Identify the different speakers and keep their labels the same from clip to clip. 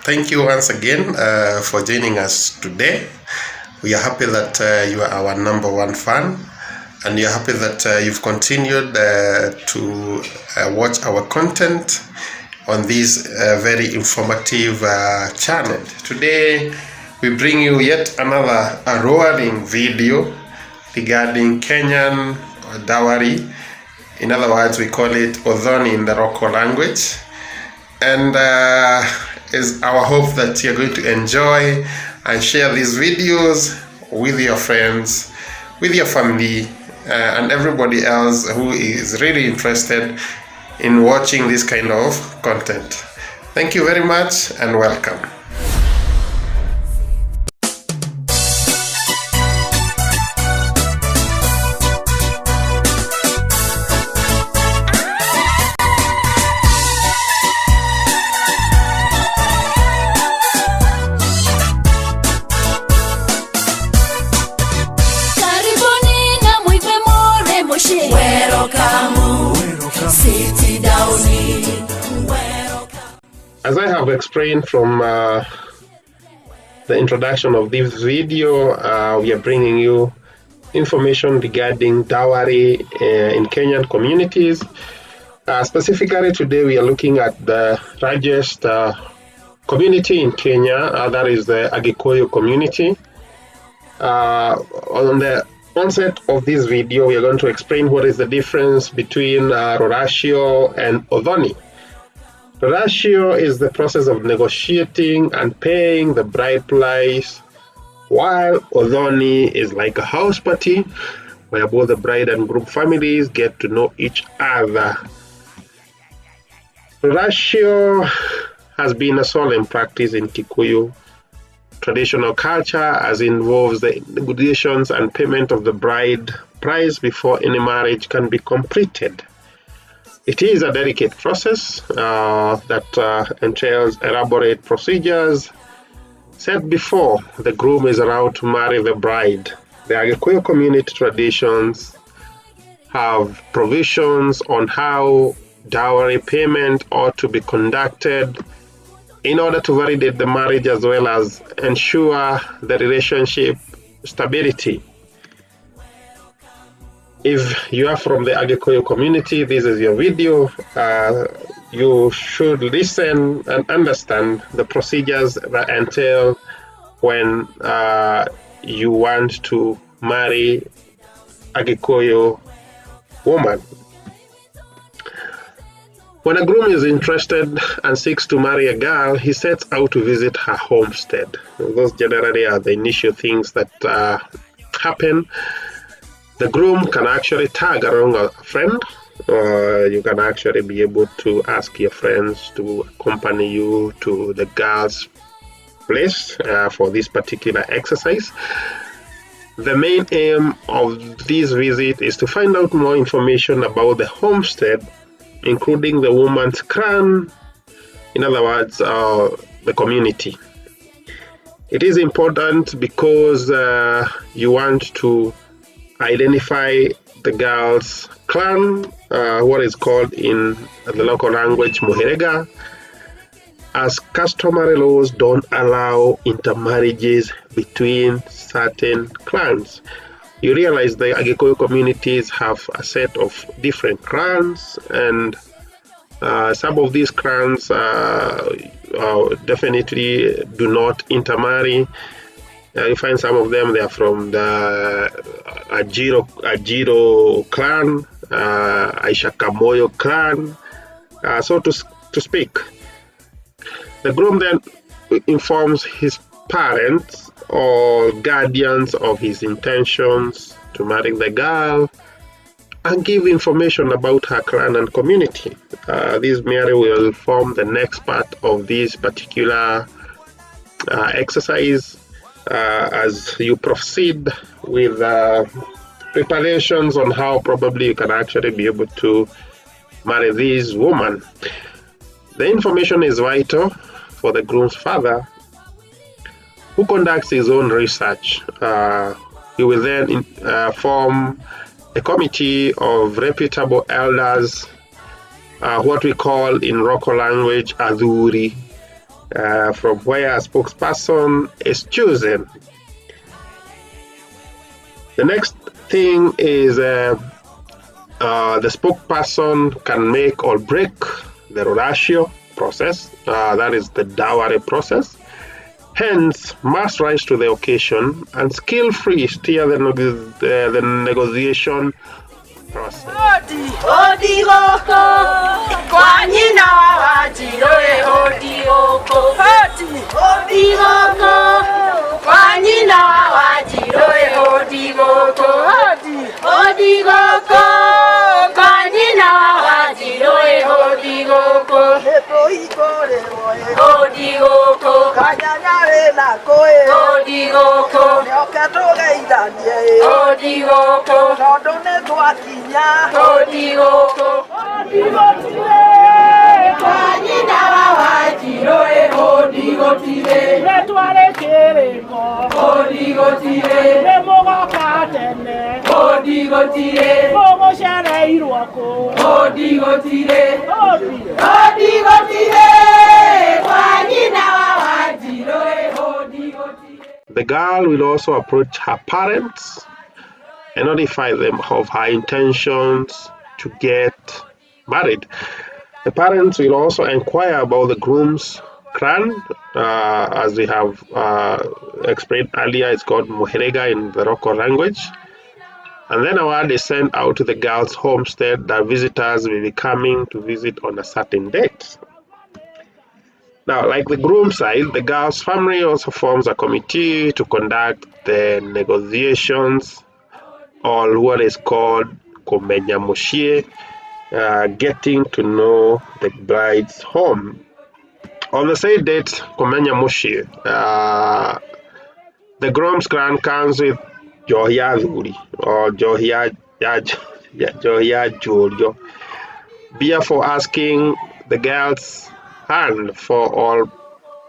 Speaker 1: Thank you once again for joining us today. We are happy that you are our number one fan, and we are happy that you've continued to watch our content on this very informative channel. Today, we bring you yet another roaring video regarding Kenyan dowry. In other words, we call it Odhoni in the local language. And it's our hope that you're going to enjoy and share these videos with your friends, with your family, and everybody else who is really interested in watching this kind of content. Thank you very much and welcome. As I have explained from the introduction of this video, we are bringing you information regarding dowry in Kenyan communities. Specifically today we are looking at the largest community in Kenya, that is the Agikuyu community. On the onset of this video, we are going to explain what is the difference between Rorashio and Odhoni. Rorashio is the process of negotiating and paying the bride price, while Odhoni is like a house party where both the bride and groom families get to know each other. Rorashio has been a solemn practice in Kikuyu traditional culture, as involves the negotiations and payment of the bride price before any marriage can be completed. It is a delicate process that entails elaborate procedures set before the groom is allowed to marry the bride. The Agikuyu community traditions have provisions on how dowry payment ought to be conducted in order to validate the marriage as well as ensure the relationship stability. If you are from the Agikuyu community, this is your video. You should listen and understand the procedures that entail when you want to marry Agikuyu woman. When a groom is interested and seeks to marry a girl, he sets out to visit her homestead. Those generally are the initial things that happen. The groom can actually tag along a friend, or you can actually be able to ask your friends to accompany you to the girl's place for this particular exercise. The main aim of this visit is to find out more information about the homestead, including the woman's clan, in other words, the community. It is important because you want to identify the girl's clan, what is called in the local language Muherega, as customary laws don't allow intermarriages between certain clans. You realize the Agikuyu communities have a set of different clans, and some of these clans definitely do not intermarry. You find some of them, they are from the Ajiro clan, Aishakamoyo clan, so to speak. The groom then informs his parents or guardians of his intentions to marry the girl and give information about her clan and community. This merely will form the next part of this particular exercise as you proceed with preparations on how probably you can actually be able to marry this woman. The information is vital for the groom's father, who conducts his own research. He will then form a committee of reputable elders, what we call in local language adhuri, from where a spokesperson is chosen. The next thing is the spokesperson can make or break the roratio process, that is the dowry process. Hence, must rise to the occasion and skillfully steer the negotiation process. The girl will also approach her parents and notify them of her intentions to get married. The parents will also inquire about the groom's clan, as we have explained earlier. It's called Muherega in the local language. And then a word is sent out to the girl's homestead that visitors will be coming to visit on a certain date. Now, like the groom side, the girl's family also forms a committee to conduct the negotiations, or what is called komenya mushie, getting to know the bride's home. On the said date, komenya mushie, the groom's clan comes with johia zuri or johia jorio, beer for asking the girl's hand for all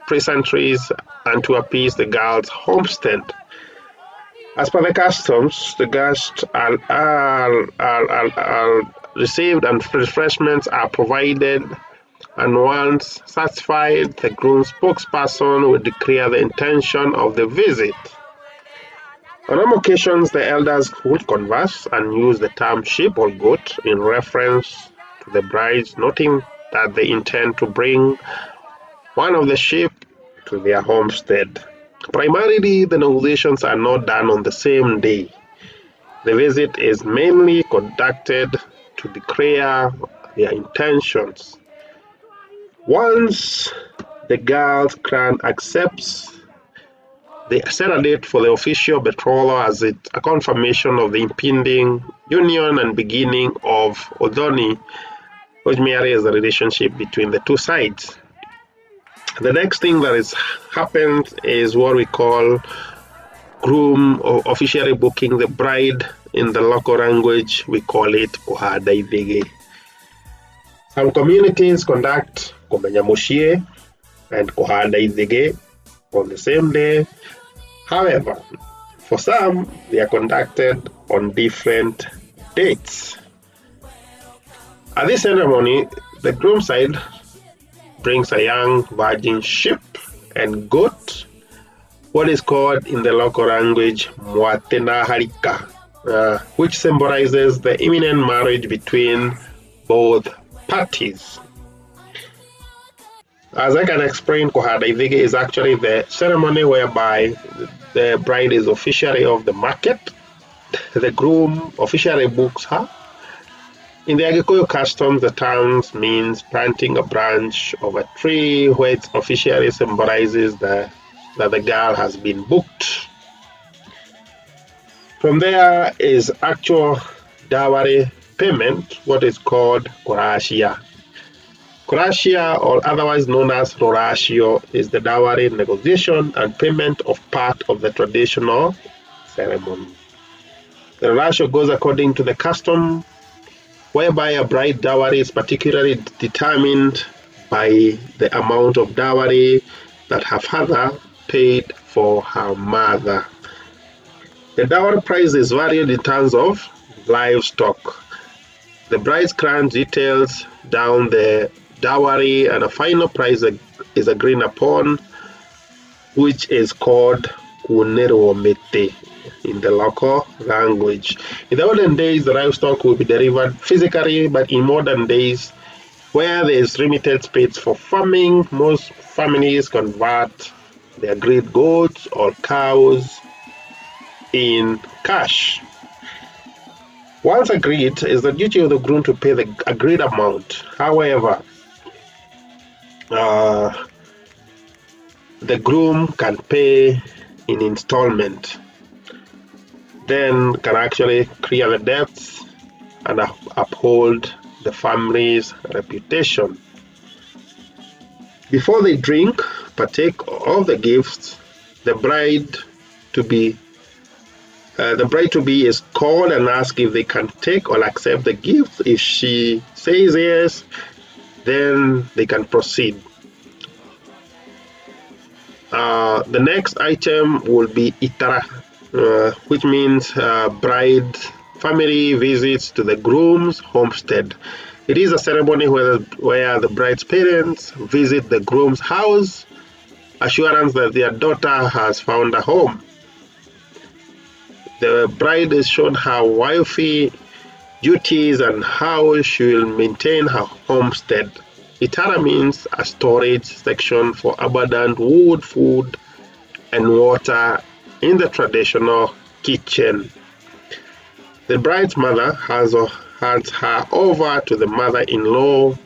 Speaker 1: pleasantries and to appease the girl's homestead. As per the customs, the guests are received and refreshments are provided, and once satisfied, the groom's spokesperson will declare the intention of the visit. On some occasions, the elders would converse and use the term sheep or goat in reference to the brides, noting that they intend to bring one of the sheep to their homestead. Primarily, the negotiations are not done on the same day. The visit is mainly conducted to declare their intentions. Once the girl's clan accepts, they set a date for the official betrothal as a confirmation of the impending union and beginning of Odoni, which merely is the relationship between the two sides. The next thing that is happened is what we call groom or officially booking the bride. In the local language, we call it kuhada ithege. Some communities conduct komenya mushie and kuhada ithege on the same day. However, for some, they are conducted on different dates. At this ceremony, the groom side brings a young virgin sheep and goat, what is called in the local language mwatena harika, which symbolizes the imminent marriage between both parties. As I can explain, Kohada Ivige is actually the ceremony whereby the bride is officially off the market. The groom officially books her. In the Agikuyu customs, the term means planting a branch of a tree, which officially symbolizes that the girl has been booked. From there is actual dowry payment, what is called korashia. Korashia, or otherwise known as roratio, is the dowry negotiation and payment of part of the traditional ceremony. The roratio goes according to the custom, whereby a bride dowry is particularly determined by the amount of dowry that her father paid for her mother. The dowry price is varied in terms of livestock. The bride's clan details down the dowry and a final price is agreed upon, which is called kuneromete in the local language. In the olden days, the livestock would be delivered physically, but in modern days, where there is limited space for farming, most families convert their agreed goats or cows in cash. Once agreed, it's the duty of the groom to pay the agreed amount. However, the groom can pay in installment, then can actually clear the debts and uphold the family's reputation. Before they partake of the gifts, the bride-to-be is called and asked if they can take or accept the gift. If she says yes, then they can proceed. The next item will be Itara, which means bride family visits to the groom's homestead. It is a ceremony where the bride's parents visit the groom's house, assurance that their daughter has found a home. The bride is shown her wifey duties and how she will maintain her homestead. Itara means a storage section for abundant wood, food, and water in the traditional kitchen. The bride's mother hands her over to the mother-in-law,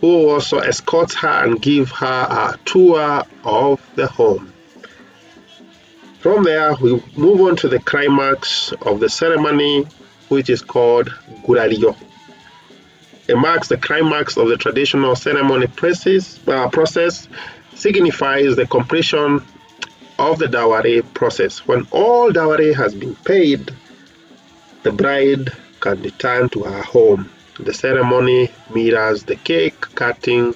Speaker 1: who also escorts her and gives her a tour of the home. From there, we move on to the climax of the ceremony, which is called Gurario. It marks the climax of the traditional ceremony process, signifies the completion of the dowry process. When all dowry has been paid, the bride can return to her home. The ceremony mirrors the cake cutting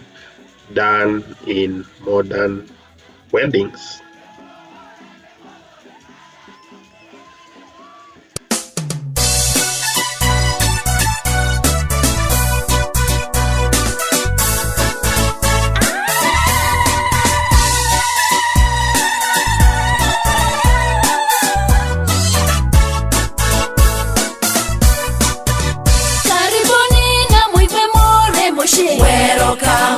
Speaker 1: done in modern weddings.
Speaker 2: Welcome,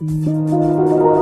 Speaker 2: Thank you.